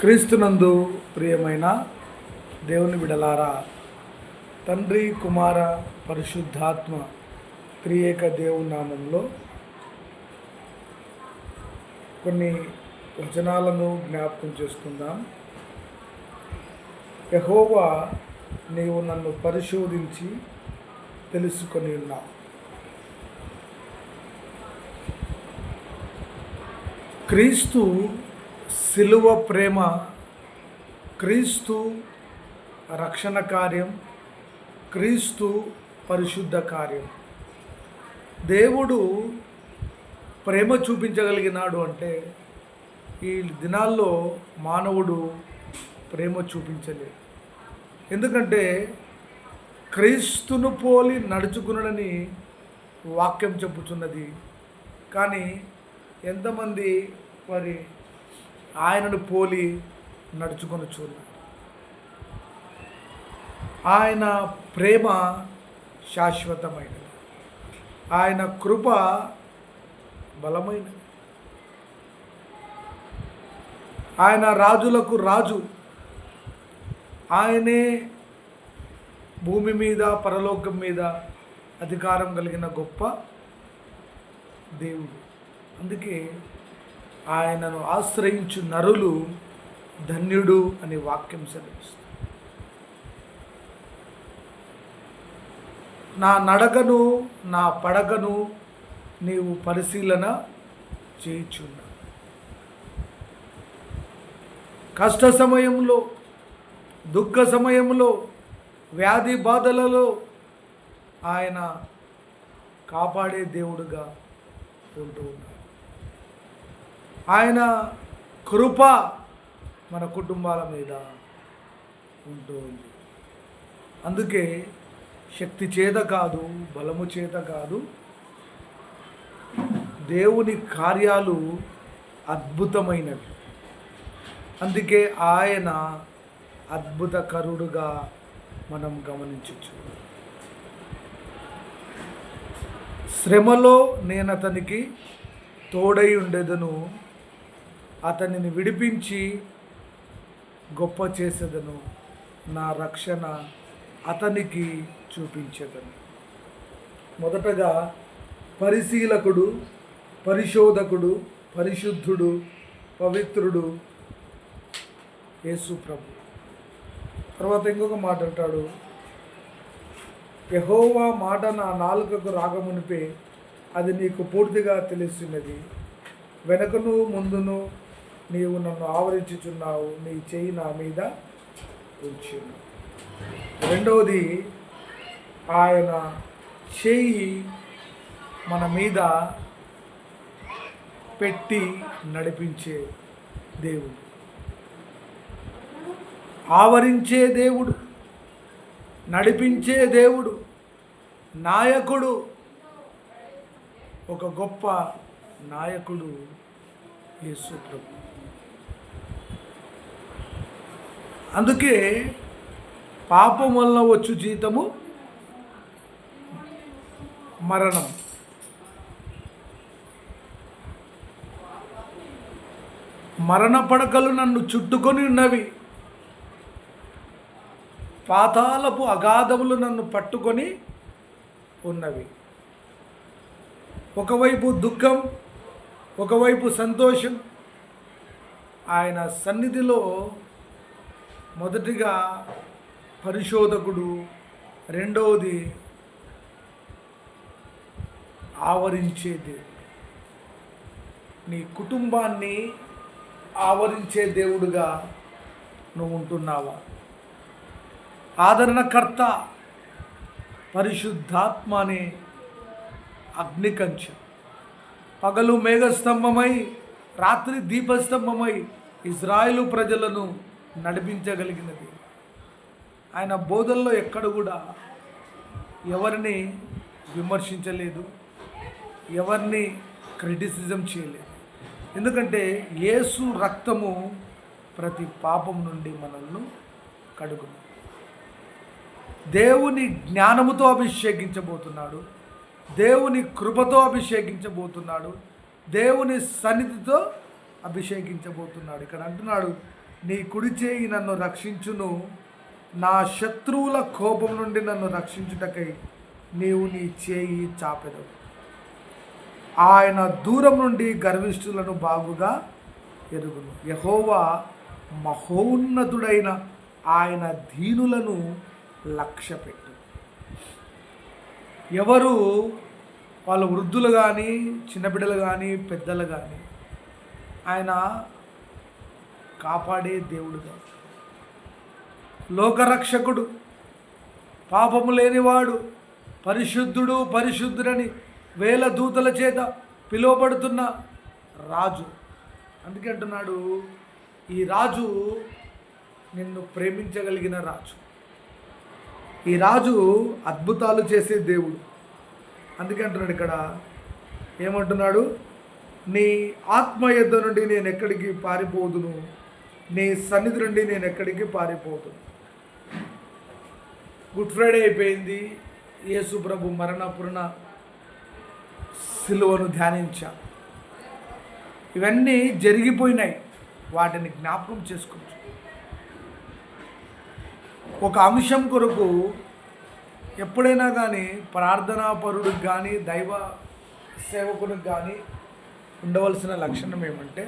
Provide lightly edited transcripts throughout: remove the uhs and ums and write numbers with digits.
క్రీస్తునందు ప్రియమైన దేవుని బిడలారా, తండ్రి కుమార పరిశుద్ధాత్మ త్రియేక దేవుని నామంలో కొన్ని వచనాలను జ్ఞాపకం చేసుకుందాం. యెహోవా, నీవు నన్ను పరిశోధించి తెలుసుకొని ఉన్నావు. క్రీస్తు సిలువ ప్రేమ, క్రీస్తు రక్షణ కార్యం, క్రీస్తు పరిశుద్ధ కార్యం. దేవుడు ప్రేమ చూపించగలిగినాడు అంటే ఈ దినాల్లో మానవుడు ప్రేమ చూపించలేదు. ఎందుకంటే క్రీస్తును పోలి నడుచుకునని వాక్యం చెప్పుచున్నది. కానీ ఎంతమంది మరి ఆయనను పోలి నడుచుకొని చూడాలి. ఆయన ప్రేమ శాశ్వతమైనది, ఆయన కృప బలమైనది. ఆయన రాజులకు రాజు, ఆయనే భూమి మీద పరలోకం మీద అధికారం కలిగిన గొప్ప దేవుడు. అందుకే ఆయనను ఆశ్రయించు నరులు ధన్యుడు అని వాక్యం సెలవిస్తుంది. నా నడకను నా పడకను నీవు పరిశీలన చేయుచున్నా. కష్ట సమయంలో, దుఃఖ సమయంలో, వ్యాధి బాధలలో ఆయన కాపాడే దేవుడుగా ఉంటూ ఉన్నాడు. ఆయన కృప మన కుటుంబాల మీద ఉంటూ ఉంది. అందుకే శక్తి చేత కాదు, బలము చేత కాదు, దేవుని కార్యాలు అద్భుతమైనవి. అందుకే ఆయన అద్భుతకరుడుగా మనం గమనించవచ్చు. శ్రమలో నేను అతనికి తోడై ఉండేదను, అతనిని విడిపించి గొప్ప చేసేదను, నా రక్షణ అతనికి చూపించేదను. మొదటగా పరిశీలకుడు, పరిశోధకుడు, పరిశుద్ధుడు, పవిత్రుడు యేసు ప్రభు. తర్వాత ఇంకొక మాట అంటాడు, యెహోవా మాట నా నాలుకకు రాకమునిపే అది నీకు పూర్తిగా తెలుస్తున్నది. వెనకను ముందును నీవు నన్ను ఆవరించుచున్నావు, నీ చెయ్యి నా మీద ఉంచు. రెండవది, ఆయన చెయ్యి మన మీద పెట్టి నడిపించే దేవుడు, ఆవరించే దేవుడు, నడిపించే దేవుడు, నాయకుడు, ఒక గొప్ప నాయకుడు యేసు ప్రభు. అందుకే పాపం వలన వచ్చు జీతము మరణం. మరణ పడకలు నన్ను చుట్టుకొని ఉన్నవి, పాతాళపు అగాధములు నన్ను పట్టుకొని ఉన్నవి. ఒకవైపు దుఃఖం, ఒకవైపు సంతోషం. ఆయన సన్నిధిలో మొదటిగా పరిశోధకుడు, రెండవది ఆవరించే దేవుడు. నీ కుటుంబాన్ని ఆవరించే దేవుడుగా నువ్వు ఉంటున్నావా? ఆదరణకర్త పరిశుద్ధాత్మ అనే అగ్నికంచం, పగలు మేఘస్తంభమై రాత్రి దీపస్తంభమై ఇజ్రాయేలు ప్రజలను నడిపించగలిగినది. ఆయన బోధల్లో ఎక్కడ కూడా ఎవరిని విమర్శించలేదు, ఎవరిని క్రిటిసిజం చేయలేదు. ఎందుకంటే యేసు రక్తము ప్రతి పాపం నుండి మనల్ని కడుగును. దేవుని జ్ఞానముతో అభిషేకించబోతున్నాడు, దేవుని కృపతో అభిషేకించబోతున్నాడు, దేవుని సన్నిధితో అభిషేకించబోతున్నాడు. ఇక్కడ అంటున్నాడు, నీ కుడి చేయి నన్ను రక్షించును, నా శత్రువుల కోపం నుండి నన్ను రక్షించుటకై నీవు నీ చేయి చాపెదవు. ఆయన దూరం నుండి గర్విష్ఠులను బాగుగా ఎరుగును. యెహోవా మహోన్నతుడైన ఆయన దీనులను లక్ష్యపెట్టు. ఎవరు వాళ్ళ వృద్ధులు కానీ, చిన్నబిడ్డలు కానీ, పెద్దలు కానీ ఆయన కాపాడే దేవుడుగా, లోకరక్షకుడు, పాపము లేనివాడు, పరిశుద్ధుడు పరిశుద్ధుడని వేల దూతల చేత పిలువబడుతున్న రాజు. అందుకే అంటున్నాడు, ఈ రాజు నిన్ను ప్రేమించగలిగిన రాజు, ఈ రాజు అద్భుతాలు చేసే దేవుడు. అందుకే అంటున్నాడు ఇక్కడ, ఏమంటున్నాడు, నీ ఆత్మ యొద్ద నుండి నేను ఎక్కడికి పారిపోదును, నీ సన్నిధి నుండి నేను ఎక్కడికి పారిపోదును. గుడ్ ఫ్రైడే అయిపోయింది. యేసు ప్రభు మరణపురణ సిలువను ధ్యానించా. ఇవన్నీ జరిగిపోయినాయి, వాటిని జ్ఞాపకం చేసుకోవచ్చు. ఒక అంశం కొరకు ఎప్పుడైనా కానీ ప్రార్థనాపరుడికి కానీ దైవ సేవకునికి కానీ ఉండవలసిన లక్షణం ఏమంటే,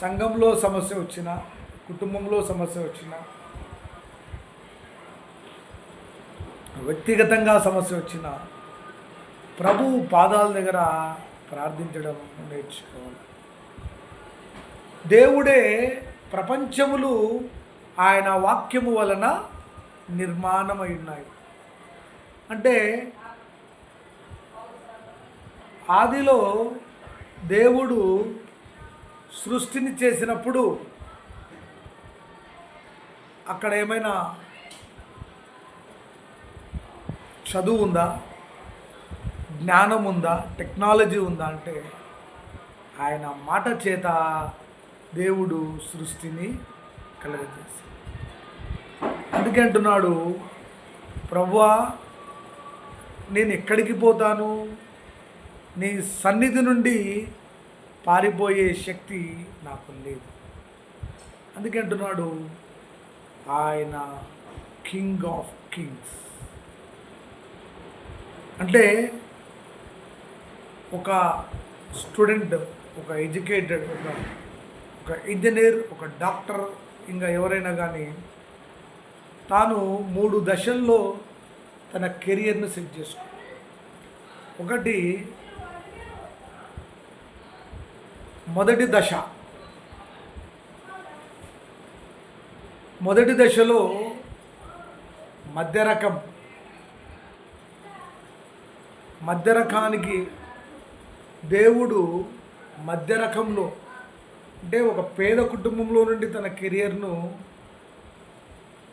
సంఘంలో సమస్య వచ్చినా, కుటుంబంలో సమస్య వచ్చినా, వ్యక్తిగతంగా సమస్య వచ్చినా ప్రభు పాదాల దగ్గర ప్రార్థించడం నేర్చుకోవాలి. దేవుడే ప్రపంచములు ఆయన వాక్యము వలన నిర్మాణమై ఉన్నాయి. అంటే ఆదిలో దేవుడు సృష్టిని చేసినప్పుడు అక్కడ ఏమైనా చదువు ఉందా, జ్ఞానం ఉందా, టెక్నాలజీ ఉందా అంటే ఆయన మాట చేత దేవుడు సృష్టిని కలుగజేశాడు. అందుకే అంటున్నాడు, ప్రభువా నేను ఎక్కడికి పోతాను, నీ సన్నిధి నుండి పారిపోయే శక్తి నాకు లేదు. అందుకే అంటున్నాడు, ఆయన కింగ్ ఆఫ్ కింగ్స్. అంటే ఒక స్టూడెంట్, ఒక ఎడ్యుకేటెడ్, ఒక ఇంజనీర్, ఒక డాక్టర్, ఇంకా ఎవరైనా కానీ తాను 3 దశల్లో తన కెరియర్ను సెట్ చేసుకో. ఒకటి, మొదటి దశలో మధ్య రకానికి దేవుడు మధ్య రకంలో, అంటే ఒక పేద కుటుంబంలో నుండి తన కెరియర్ను,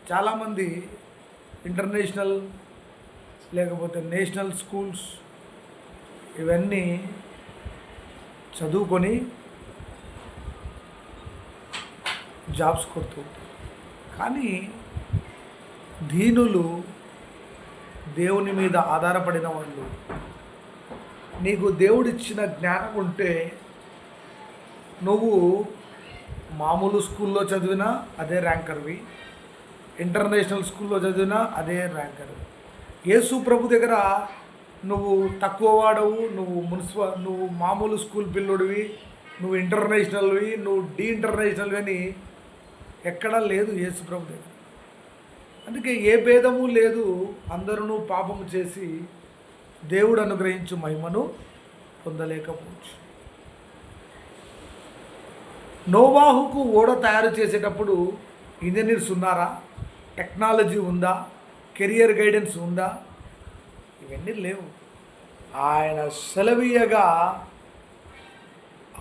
చాలామంది ఇంటర్నేషనల్ లేకపోతే నేషనల్ స్కూల్స్ ఇవన్నీ చదువుకొని జాబ్స్ కొడుతుంటారు. కానీ దీనులు, దేవుని మీద ఆధారపడిన వాళ్ళు, నీకు దేవుడిచ్చిన జ్ఞానం ఉంటే నువ్వు మామూలు స్కూల్లో చదివినా అదే ర్యాంకర్వి, ఇంటర్నేషనల్ స్కూల్లో చదివినా అదే ర్యాంకర్వి. యేసు ప్రభు దగ్గర నువ్వు తక్కువ వాడవు, నువ్వు మామూలు స్కూల్ పిల్లోడివి, నువ్వు ఇంటర్నేషనల్వి, నువ్వు ఇంటర్నేషనల్ అని ఎక్కడా లేదు యేసు ప్రభు దగ్గర. అందుకే ఏ భేదము లేదు, అందరూ పాపము చేసి దేవుడు అనుగ్రహించు మహిమను పొందలేకపోవచ్చు. నోవాహుకు ఓడ తయారు చేసేటప్పుడు ఇంజనీర్స్ ఉన్నారా, టెక్నాలజీ ఉందా, కెరియర్ గైడెన్స్ ఉందా? ఇవన్నీ లేవు. ఆయన సెలవీయగా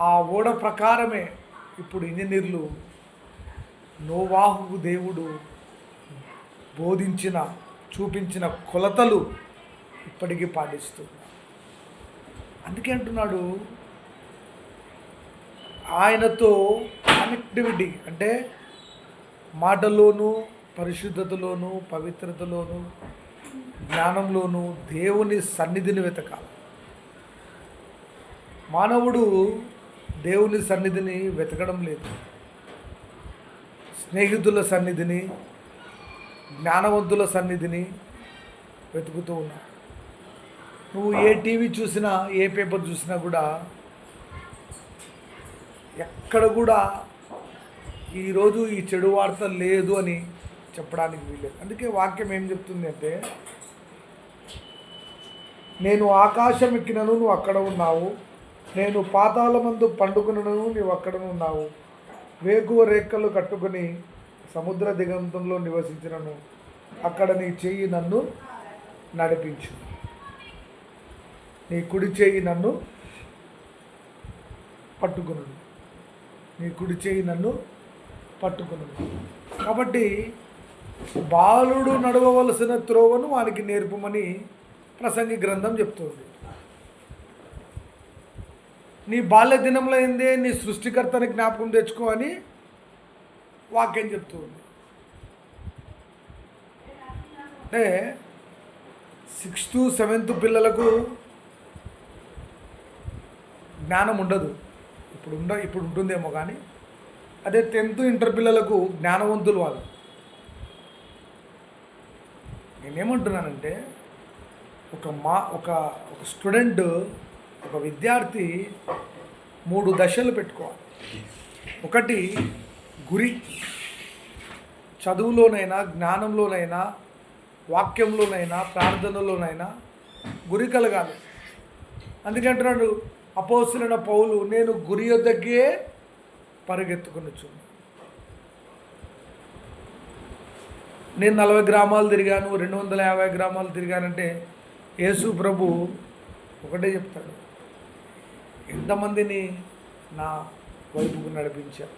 ఆ ఓడ ప్రకారమే ఇప్పుడు ఇంజనీర్లు నోవాహుకు దేవుడు చూపించిన కొలతలు ఇప్పటికీ పాటిస్తున్నారు. అందుకే అంటున్నాడు, ఆయనతో కనెక్టివిటీ అంటే మాటలోను, పరిశుద్ధతలోను, పవిత్రతలోను, జ్ఞానంలోను దేవుని సన్నిధిని వెతకాలి. మానవుడు దేవుని సన్నిధిని వెతకడం లేదు, స్నేహితుల సన్నిధిని, జ్ఞానవంతుల సన్నిధిని వెతుకుతూ ఉన్నావు. నువ్వు ఏ టీవీ చూసినా, ఏ పేపర్ చూసినా కూడా ఎక్కడ కూడా ఈరోజు ఈ చెడు వార్త లేదు అని చెప్పడానికి వీలేదు. అందుకే వాక్యం ఏం చెప్తుంది అంటే, నేను ఆకాశం ఎక్కినను నువ్వు అక్కడ ఉన్నావు, నేను పాతాళమందు పండుకునను నువ్వు అక్కడ ఉన్నావు, వేకువ రేఖలు కట్టుకుని సముద్ర దిగంతంలో నివసించినను అక్కడ నీ చెయ్యి నన్ను నడిపించు, నీ కుడి చెయ్యి నన్ను పట్టుకును, నీ కుడి చెయ్యి నన్ను పట్టుకును. కాబట్టి బాలుడు నడవవలసిన త్రోవను వానికి నేర్పమని ప్రసంగి గ్రంథం చెప్తుంది. నీ బాల్య దినంలో ఏందే నీ సృష్టికర్తని జ్ఞాపకం తెచ్చుకో అని వాక్యం చెప్తుంది. అంటే 6th 7th పిల్లలకు జ్ఞానం ఉండదు, ఇప్పుడు ఉంటుందేమో, కానీ అదే 10th ఇంటర్ పిల్లలకు జ్ఞానవంతులు వాళ్ళు. నేనేమంటున్నానంటే ఒక స్టూడెంట్, ఒక విద్యార్థి 3 దశలు పెట్టుకోవాలి. ఒకటి గురి, చదువులోనైనా, జ్ఞానంలోనైనా, వాక్యంలోనైనా, ప్రార్థనలోనైనా గురి కలగాలి. అందుకంటున్నాడు అపోస్తలుడైన పౌలు, నేను గురి యొద్దకే పరిగెత్తుకొనొచ్చు. నేను 40 గ్రామాలు తిరిగాను, 250 గ్రామాలు తిరిగానంటే యేసు ప్రభు ఒకటే చెప్తాడు, ఎంతమందిని నా వైపుకు నడిపించారు,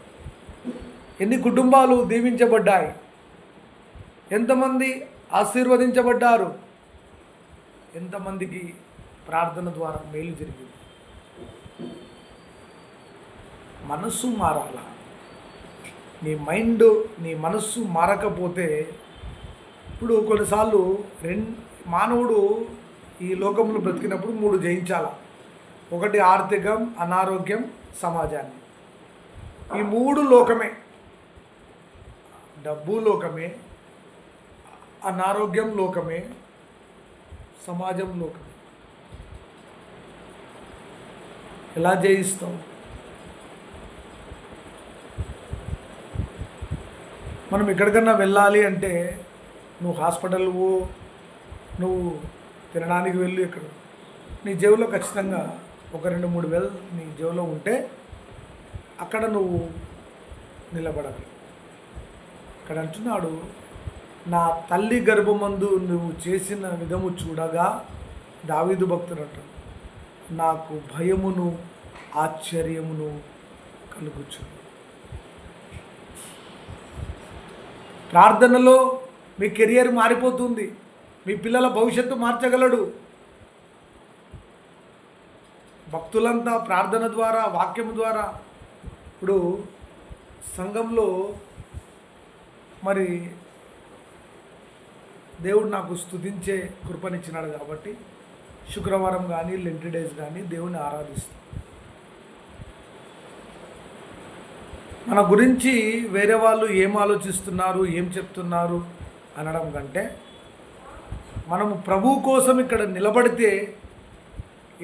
ఎన్ని కుటుంబాలు దీవించబడ్డాయి, ఎంతమంది ఆశీర్వదించబడ్డారు, ఎంతమందికి ప్రార్థన ద్వారా మేలు జరిగింది. మనస్సు మారాల. నీ మనస్సు మారకపోతే, ఇప్పుడు కొన్నిసార్లు మానవుడు ఈ లోకంలో బ్రతికినప్పుడు 3 జయించాల. ఒకటి ఆర్థికం, అనారోగ్యం, సమాజాన్ని. ఈ 3 లోకమే. డబ్బు లోకమే, అనారోగ్యం లోకమే, సమాజం లోకమే. ఎలా జయిస్తావు? మనం ఎక్కడికన్నా వెళ్ళాలి అంటే నువ్వు హాస్పిటల్కు, నువ్వు తినడానికి వెళ్ళి, ఎక్కడ నీ జేబులో ఖచ్చితంగా ఒక 2-3 వేలు నీ జేబులో ఉంటే అక్కడ నువ్వు నిలబడాలి. ఇక్కడ అంటున్నాడు, నా తల్లి గర్భమందు నువ్వు చేసిన విధము చూడగా, దావీదు భక్తుడు అంటాడు, నాకు భయమును ఆశ్చర్యమును కలుగుచు. ప్రార్థనలో మీ కెరియర్ మారిపోతుంది, మీ పిల్లల భవిష్యత్తు మార్చగలడు. భక్తులంతా ప్రార్థన ద్వారా, వాక్యం ద్వారా, ఇప్పుడు సంఘంలో మరి దేవుడు నాకు స్తుతించే కృపనిచ్చినాడు కాబట్టి శుక్రవారం కానీ, లెంట్ డేస్ కానీ దేవుని ఆరాధిస్తాం. మన గురించి వేరే వాళ్ళు ఏం ఆలోచిస్తున్నారు, ఏం చెప్తున్నారు అనడం కంటే, మనము ప్రభు కోసం ఇక్కడ నిలబడితే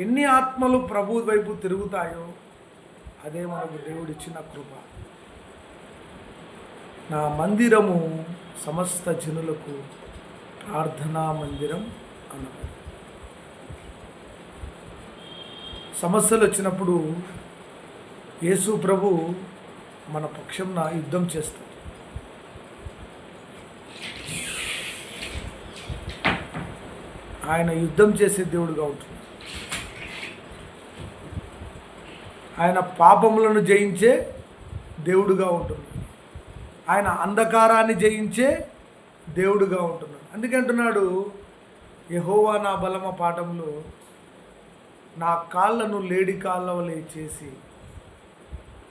ఎన్ని ఆత్మలు ప్రభు వైపు తిరుగుతాయో అదే మనకు దేవుడిచ్చిన కృప. నా మందిరము సమస్త జనులకు ప్రార్థనా మందిరం అన్నది. సమస్యలు వచ్చినప్పుడు యేసు ప్రభు మన పక్షంన యుద్ధం చేస్తాడు. ఆయన యుద్ధం చేసే దేవుడుగా ఉంటుంది. ఆయన పాపములను జయించే దేవుడుగా ఉంటుంది. ఆయన అంధకారాన్ని జయించే దేవుడుగా ఉంటున్నాడు. అందుకంటున్నాడు, యెహోవా నా బలమ పాఠంలో నా కాళ్ళను లేడి కాళ్ళ వలె చేసి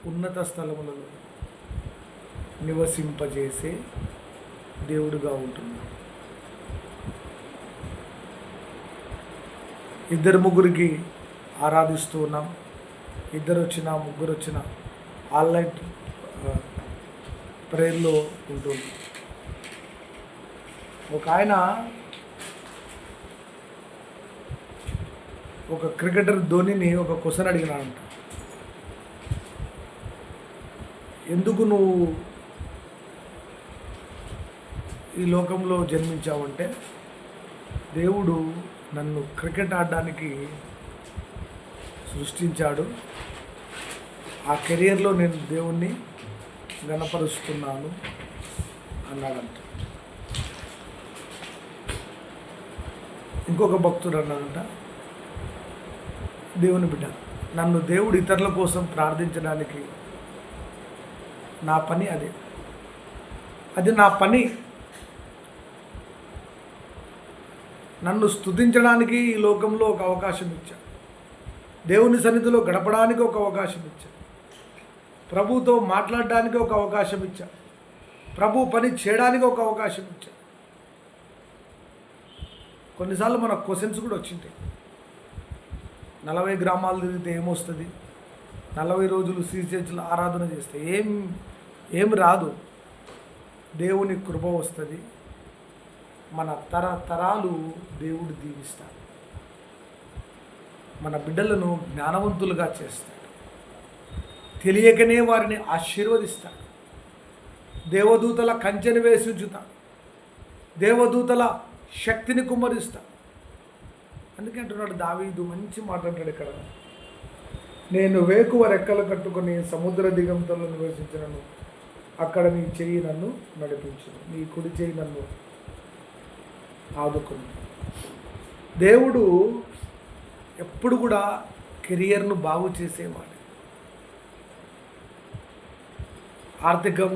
ఉన్నత స్థలములలో నివసింపజేసే దేవుడుగా ఉంటున్నాడు. 2-3 ఆరాధిస్తూ ఉన్నాం. 2 వచ్చినా 3 వచ్చినా ఆన్లైన్ ప్రేయర్లో ఉంటుంది. ఒక ఆయన ఒక క్రికెటర్ ధోనిని ఒక క్వశ్చన్ అడిగినాడంట. ఎందుకు నువ్వు ఈ లోకంలో జన్మించావంటే, దేవుడు నన్ను క్రికెట్ ఆడడానికి సృష్టించాడు, ఆ కెరియర్లో నేను దేవుణ్ణి గణపరుస్తున్నాను అన్నాడంట. ఇంకొక భక్తుడు అన్నాడంట, దేవుని బిడ్డ, నన్ను దేవుడు ఇతరుల కోసం ప్రార్థించడానికి నా పని అది నా పని. నన్ను స్తుతించడానికి ఈ లోకంలో ఒక అవకాశం ఇచ్చాడు, దేవుని సన్నిధిలో గడపడానికి ఒక అవకాశం ఇచ్చాడు, ప్రభుతో మాట్లాడడానికి ఒక అవకాశం ఇచ్చాడు, ప్రభు పని చేయడానికి ఒక అవకాశం ఇచ్చాడు. కొన్నిసార్లు మన క్వశ్చన్స్ కూడా వచ్చింటాయి. 40 గ్రామాలు తిరిగితే ఏమొస్తుంది, 40 రోజులు శ్రీచర్చిలో ఆరాధన చేస్తే ఏం రాదు. దేవుని కృప వస్తుంది, మన తరాలు దేవుడు దీవిస్తాడు, మన బిడ్డలను జ్ఞానవంతులుగా చేస్తాడు, తెలియకనే వారిని ఆశీర్వదిస్తాడు, దేవదూతల కంచెను వేసి ఉంచుతాడు, దేవదూతల శక్తిని కుమ్మరిస్తాడు. అందుకే అంటున్నాడు దావీదు, మంచి మాట అంటాడు ఇక్కడ, నేను వేకువ రెక్కలు కట్టుకొని సముద్ర దిగంతంలో నివసించినను, అక్కడ నీ చెయ్యి నన్ను నడిపించును, నీ కుడి చెయ్యి నన్ను ఆదుకుని. దేవుడు ఎప్పుడు కూడా కెరియర్ను బాగు చేసేవాడు. ఆర్థికం,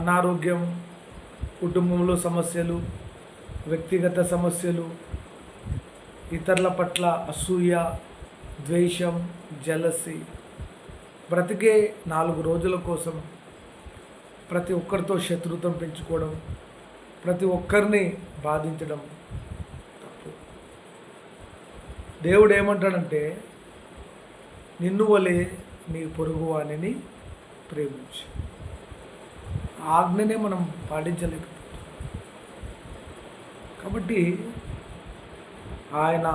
అనారోగ్యం, కుటుంబంలో సమస్యలు, వ్యక్తిగత సమస్యలు, ఇతరుల పట్ల అసూయ, ద్వేషం, జలసి, బ్రతికే 4 రోజుల కోసం ప్రతి ఒక్కరితో శత్రుత్వం పెంచుకోవడం, ప్రతి ఒక్కరిని బాధించడం తప్పు. దేవుడు ఏమంటాడంటే, నిన్ను వలె నీ పొరుగువానిని ప్రేమించు. ఆజ్ఞనే మనం పాటించలేకపోతాం. కాబట్టి ఆయన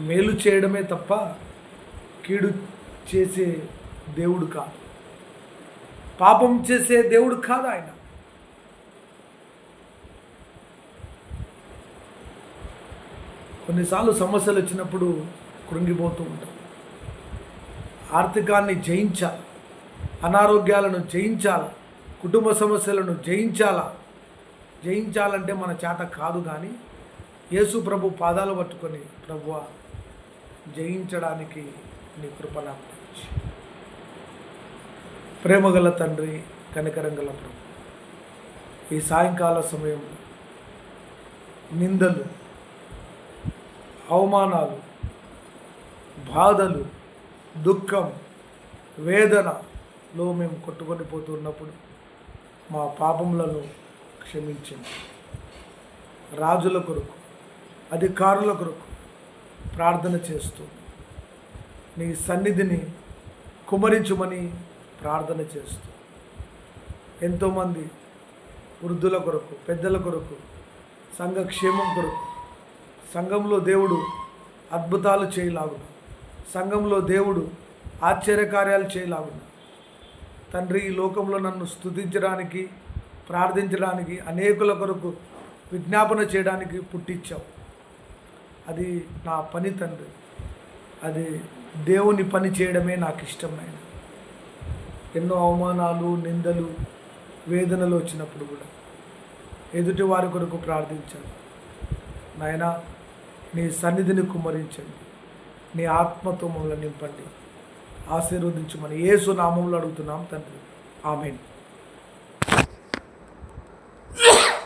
మేలు చేయడమే తప్ప కీడు చేసే దేవుడు కాదు, పాపం చేసే దేవుడు కాదు ఆయన. కొన్నిసార్లు సమస్యలు వచ్చినప్పుడు కృంగిపోతూ ఉంటాం. ఆర్థికాన్ని జయించాలి, అనారోగ్యాలను జయించాలి, కుటుంబ సమస్యలను జయించాలంటే మన చేత కాదు. కానీ యేసు ప్రభు పాదాలు పట్టుకొని, ప్రభువా జయించడానికి నీ కృప నాకు దయచేయి. ప్రేమగల తండ్రి, కనికరంగల ప్రభు, ఈ సాయంకాల సమయంలో నిందలు, అవమానాలు, బాధలు, దుఃఖం, వేదనలో మేము కొట్టుకొని పోతున్నప్పుడు మా పాపములను క్షమించండి. రాజుల కొరకు, అధికారుల కొరకు ప్రార్థన చేస్తూ నీ సన్నిధిని కుమరించుమని ప్రార్థన చేస్తూ, ఎంతోమంది వృద్ధుల కొరకు, పెద్దల కొరకు, సంఘ క్షేమం కొరకు, సంఘంలో దేవుడు అద్భుతాలు చేయలాగున, సంఘంలో దేవుడు ఆశ్చర్యకార్యాలు చేయలాగున, తండ్రి ఈ లోకంలో నన్ను స్తుతించడానికి, ప్రార్థించడానికి, అనేకుల కొరకు విజ్ఞాపన చేయడానికి పుట్టించావు. అది నా పని తండ్రి, అది దేవుని పని చేయడమే నాకు ఇష్టమైన. ఎన్నో అవమానాలు, నిందలు, వేదనలు వచ్చినప్పుడు కూడా ఎదుటి వారి కొరకు ప్రార్థించాను. నాయనా, నీ సన్నిధిని కుమ్మరించండి, నీ ఆత్మతో మమ్మల్ని నింపండి, ఆశీర్వదించమని యేసు నామములో అడుగుతున్నాం తండ్రి. ఆమేన్.